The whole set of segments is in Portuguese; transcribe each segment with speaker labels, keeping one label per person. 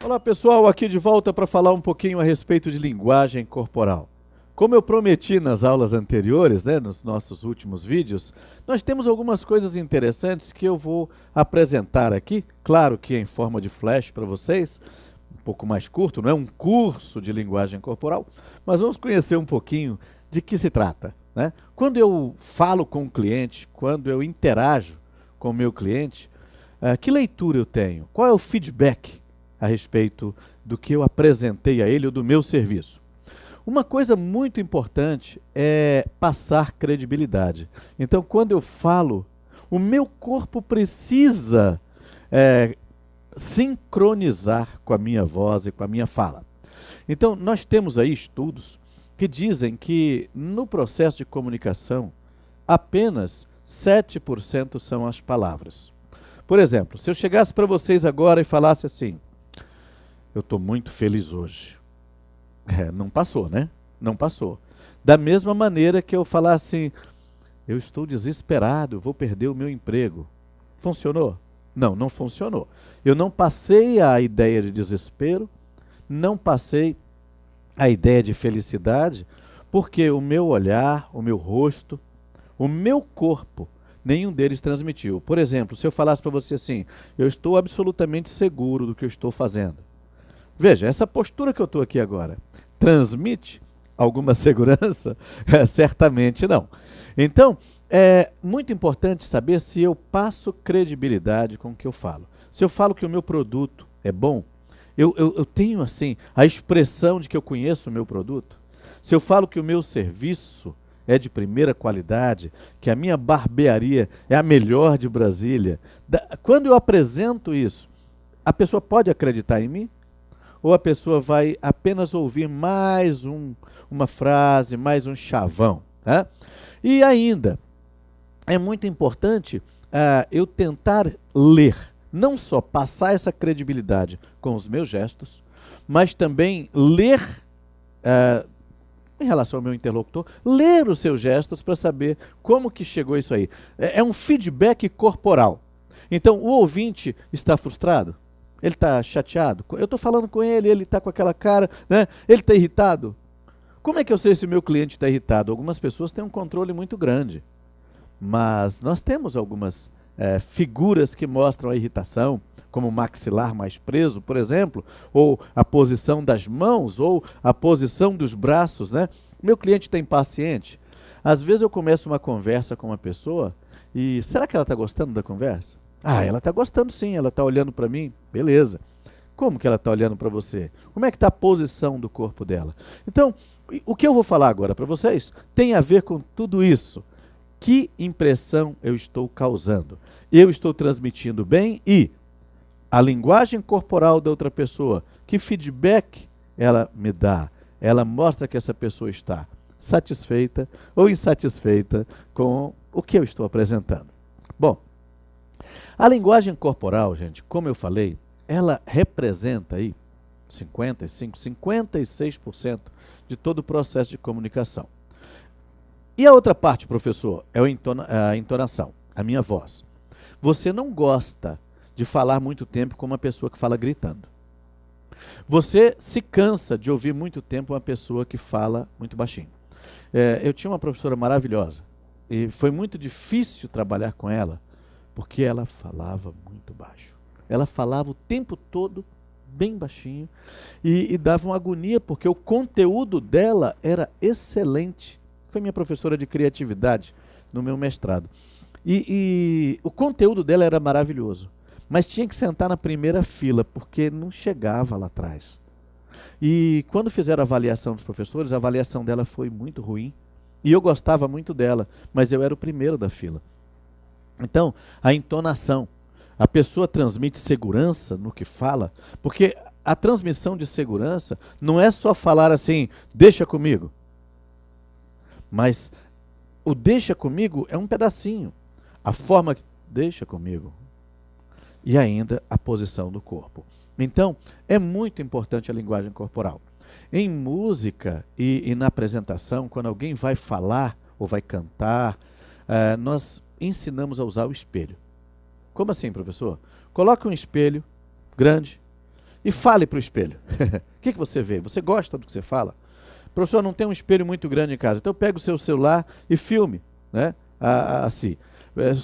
Speaker 1: Olá pessoal, aqui de volta para falar um pouquinho a respeito de linguagem corporal. Como eu prometi nas aulas anteriores, nos nossos últimos vídeos, nós temos algumas coisas interessantes que eu vou apresentar aqui, claro que em forma de flash para vocês, um pouco mais curto, não é um curso de linguagem corporal, mas vamos conhecer um pouquinho de que se trata, né? Quando eu falo com o cliente, quando eu interajo com o meu cliente, que leitura eu tenho? Qual é o feedback a respeito do que eu apresentei a ele ou do meu serviço? Uma coisa muito importante é passar credibilidade. Então, quando eu falo, o meu corpo precisa sincronizar com a minha voz e com a minha fala. Então, nós temos aí estudos que dizem que no processo de comunicação, apenas 7% são as palavras. Por exemplo, se eu chegasse para vocês agora e falasse assim: eu estou muito feliz hoje. Não passou, né? Não passou. Da mesma maneira que eu falasse: eu estou desesperado, vou perder o meu emprego. Funcionou? Não, não funcionou. Eu não passei a ideia de desespero, não passei a ideia de felicidade, porque o meu olhar, o meu rosto, o meu corpo, nenhum deles transmitiu. Por exemplo, se eu falasse para você assim: eu estou absolutamente seguro do que eu estou fazendo. Veja, essa postura que eu estou aqui agora, transmite alguma segurança? Certamente não. Então, é muito importante saber se eu passo credibilidade com o que eu falo. Se eu falo que o meu produto é bom, eu tenho assim a expressão de que eu conheço o meu produto. Se eu falo que o meu serviço é de primeira qualidade, que a minha barbearia é a melhor de Brasília, quando eu apresento isso, a pessoa pode acreditar em mim? Ou a pessoa vai apenas ouvir mais uma frase, mais um chavão? Tá? E ainda, é muito importante eu tentar ler, não só passar essa credibilidade com os meus gestos, mas também ler, em relação ao meu interlocutor, ler os seus gestos para saber como que chegou isso aí. É um feedback corporal. Então, o ouvinte está frustrado? Ele está chateado? Eu estou falando com ele, ele está com aquela cara, né? Ele está irritado? Como é que eu sei se o meu cliente está irritado? Algumas pessoas têm um controle muito grande, mas nós temos algumas figuras que mostram a irritação, como o maxilar mais preso, por exemplo, ou a posição das mãos, ou a posição dos braços, né? Meu cliente está impaciente. Às vezes eu começo uma conversa com uma pessoa e será que ela está gostando da conversa? Ela está gostando sim, ela está olhando para mim, beleza. Como que ela está olhando para você? Como é que está a posição do corpo dela? Então, o que eu vou falar agora para vocês tem a ver com tudo isso. Que impressão eu estou causando? Eu estou transmitindo bem e a linguagem corporal da outra pessoa, que feedback ela me dá? Ela mostra que essa pessoa está satisfeita ou insatisfeita com o que eu estou apresentando. Bom, a linguagem corporal, gente, como eu falei, ela representa aí 56% de todo o processo de comunicação. E a outra parte, professor, é a entonação, a minha voz. Você não gosta de falar muito tempo com uma pessoa que fala gritando. Você se cansa de ouvir muito tempo uma pessoa que fala muito baixinho. Eu tinha uma professora maravilhosa e foi muito difícil trabalhar com ela, porque ela falava muito baixo. Ela falava o tempo todo bem baixinho e dava uma agonia, porque o conteúdo dela era excelente. Foi minha professora de criatividade no meu mestrado. E o conteúdo dela era maravilhoso, mas tinha que sentar na primeira fila, porque não chegava lá atrás. E quando fizeram a avaliação dos professores, a avaliação dela foi muito ruim. E eu gostava muito dela, mas eu era o primeiro da fila. Então, a entonação. A pessoa transmite segurança no que fala, porque a transmissão de segurança não é só falar assim: deixa comigo. Mas o deixa comigo é um pedacinho. A forma que deixa comigo. E ainda a posição do corpo. Então, é muito importante a linguagem corporal. Em música e na apresentação, quando alguém vai falar ou vai cantar, nós ensinamos a usar o espelho. Como assim, professor? Coloque um espelho grande e fale para o espelho. O que você vê? Você gosta do que você fala? Professor, não tem um espelho muito grande em casa. Então pega o seu celular e filme, né? Assim.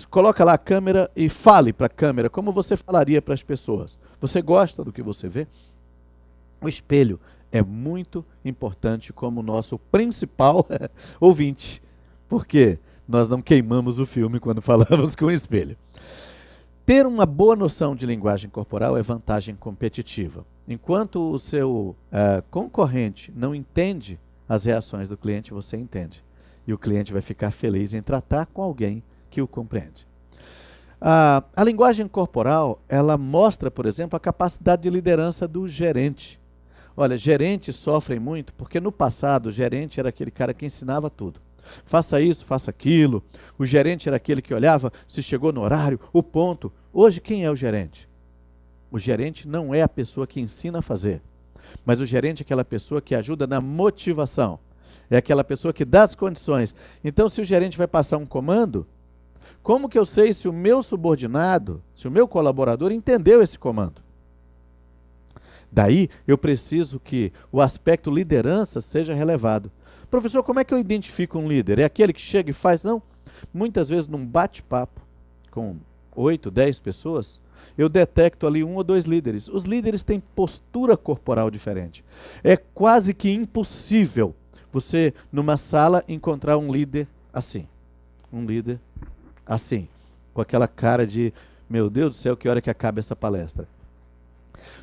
Speaker 1: Coloca lá a câmera e fale para a câmera como você falaria para as pessoas. Você gosta do que você vê? O espelho é muito importante como nosso principal ouvinte. Por quê? Nós não queimamos o filme quando falamos com o espelho. Ter uma boa noção de linguagem corporal é vantagem competitiva. Enquanto o seu concorrente não entende as reações do cliente, você entende. E o cliente vai ficar feliz em tratar com alguém que o compreende. A linguagem corporal, ela mostra, por exemplo, a capacidade de liderança do gerente. Olha, gerentes sofrem muito porque no passado o gerente era aquele cara que ensinava tudo. Faça isso, faça aquilo. O gerente era aquele que olhava se chegou no horário, o ponto. Hoje, quem é o gerente? O gerente não é a pessoa que ensina a fazer, mas o gerente é aquela pessoa que ajuda na motivação. É aquela pessoa que dá as condições. Então, se o gerente vai passar um comando, como que eu sei se o meu subordinado, se o meu colaborador entendeu esse comando? Daí, eu preciso que o aspecto liderança seja relevado. Professor, como é que eu identifico um líder? É aquele que chega e faz? Não. Muitas vezes, num bate-papo com 8, 10 pessoas, eu detecto ali 1 ou 2 líderes. Os líderes têm postura corporal diferente. É quase que impossível você, numa sala, encontrar um líder assim. Um líder assim. Com aquela cara de, meu Deus do céu, que hora que acaba essa palestra?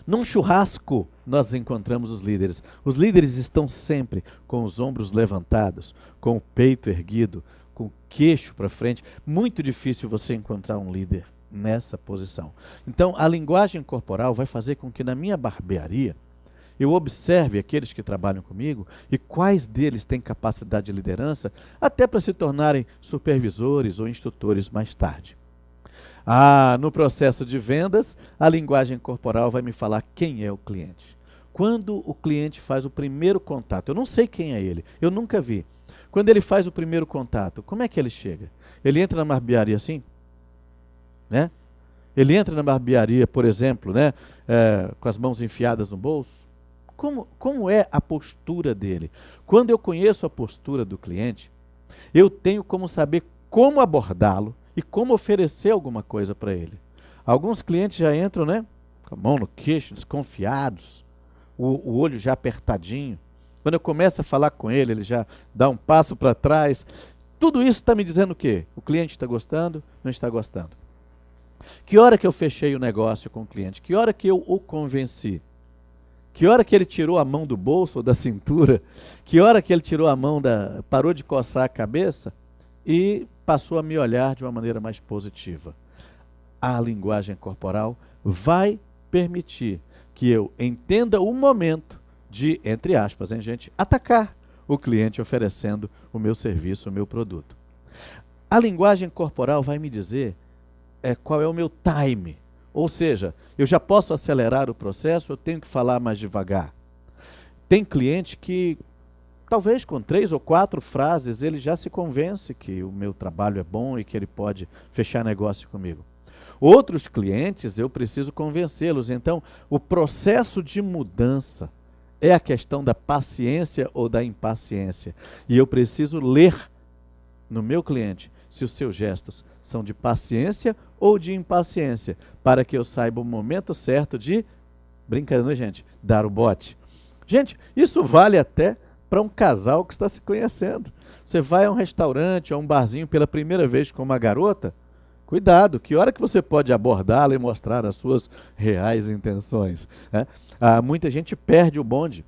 Speaker 1: Num churrasco, nós encontramos os líderes. Os líderes estão sempre com os ombros levantados, com o peito erguido, com o queixo para frente. Muito difícil você encontrar um líder nessa posição. Então, a linguagem corporal vai fazer com que na minha barbearia eu observe aqueles que trabalham comigo e quais deles têm capacidade de liderança, até para se tornarem supervisores ou instrutores mais tarde. No processo de vendas, a linguagem corporal vai me falar quem é o cliente. Quando o cliente faz o primeiro contato, eu não sei quem é ele, eu nunca vi. Quando ele faz o primeiro contato, como é que ele chega? Ele entra na barbearia assim? Né? Ele entra na barbearia, por exemplo, né, com as mãos enfiadas no bolso? Como é a postura dele? Quando eu conheço a postura do cliente, eu tenho como saber como abordá-lo e como oferecer alguma coisa para ele. Alguns clientes já entram, né, com a mão no queixo, desconfiados, o olho já apertadinho. Quando eu começo a falar com ele, ele já dá um passo para trás. Tudo isso está me dizendo o quê? O cliente está gostando, não está gostando. Que hora que eu fechei o negócio com o cliente? Que hora que eu o convenci? Que hora que ele tirou a mão do bolso ou da cintura? Que hora que ele tirou a mão parou de coçar a cabeça e passou a me olhar de uma maneira mais positiva? A linguagem corporal vai permitir que eu entenda o momento de, entre aspas, hein, gente, atacar o cliente oferecendo o meu serviço, o meu produto. A linguagem corporal vai me dizer qual é o meu time. Ou seja, eu já posso acelerar o processo, eu tenho que falar mais devagar. Tem cliente que, talvez com 3 ou 4 frases, ele já se convence que o meu trabalho é bom e que ele pode fechar negócio comigo. Outros clientes, eu preciso convencê-los. Então, o processo de mudança é a questão da paciência ou da impaciência. E eu preciso ler no meu cliente se os seus gestos são de paciência ou de impaciência, para que eu saiba o momento certo de, brincando, gente, dar o bote. Gente, isso vale até para um casal que está se conhecendo. Você vai a um restaurante, a um barzinho pela primeira vez com uma garota, cuidado, que hora que você pode abordá-la e mostrar as suas reais intenções, né? Muita gente perde o bonde.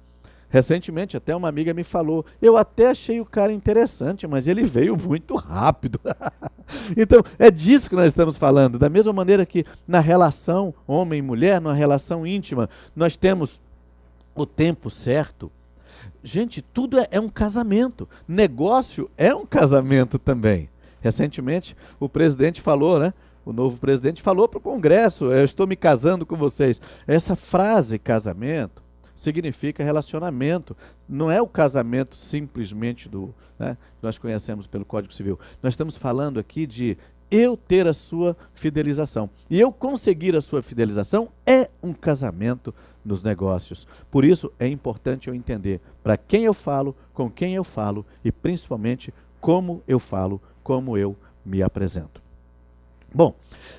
Speaker 1: Recentemente, até uma amiga me falou, eu até achei o cara interessante, mas ele veio muito rápido. Então, é disso que nós estamos falando. Da mesma maneira que na relação homem e mulher, numa relação íntima, nós temos o tempo certo. Gente, tudo é um casamento. Negócio é um casamento também. Recentemente, o presidente falou, né? O novo presidente falou para o Congresso, eu estou me casando com vocês. Essa frase, casamento, significa relacionamento. Não é o casamento simplesmente que nós conhecemos pelo Código Civil. Nós estamos falando aqui de eu ter a sua fidelização. E eu conseguir a sua fidelização é um casamento nos negócios. Por isso é importante eu entender para quem eu falo, com quem eu falo e principalmente como eu falo, como eu me apresento. Bom,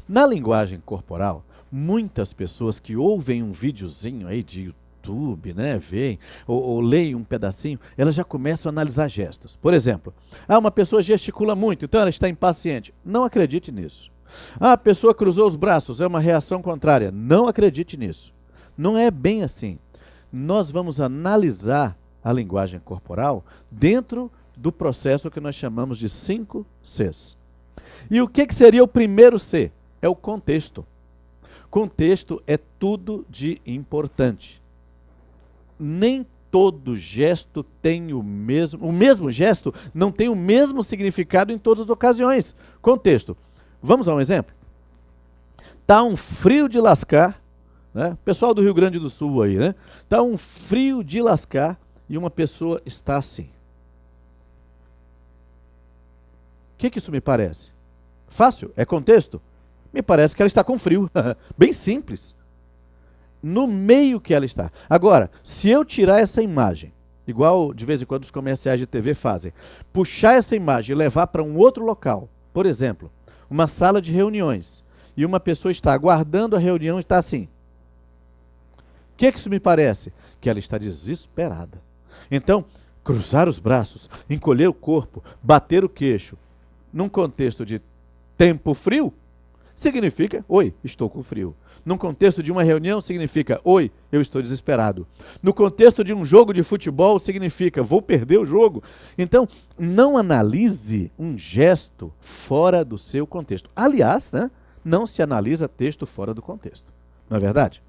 Speaker 1: na linguagem corporal, muitas pessoas que ouvem um videozinho aí de YouTube, né, veem, ou leem um pedacinho, elas já começam a analisar gestos. Por exemplo, uma pessoa gesticula muito, então ela está impaciente. Não acredite nisso. A pessoa cruzou os braços, é uma reação contrária. Não acredite nisso. Não é bem assim. Nós vamos analisar a linguagem corporal dentro do processo que nós chamamos de 5 Cs. E o que seria o primeiro C? É o contexto. Contexto é tudo de importante. Nem todo gesto tem o mesmo gesto não tem o mesmo significado em todas as ocasiões. Contexto. Vamos a um exemplo? Tá um frio de lascar, né? Pessoal do Rio Grande do Sul aí, né? Tá um frio de lascar e uma pessoa está assim. O que isso me parece? Fácil? É contexto? Me parece que ela está com frio. Bem simples. No meio que ela está. Agora, se eu tirar essa imagem, igual de vez em quando os comerciais de TV fazem, puxar essa imagem e levar para um outro local, por exemplo, uma sala de reuniões, e uma pessoa está aguardando a reunião e está assim. O que isso me parece? Que ela está desesperada. Então, cruzar os braços, encolher o corpo, bater o queixo, num contexto de tempo frio, significa, oi, estou com frio. Num contexto de uma reunião, significa, oi, eu estou desesperado. No contexto de um jogo de futebol, significa, vou perder o jogo. Então, não analise um gesto fora do seu contexto. Aliás, né, não se analisa texto fora do contexto. Não é verdade?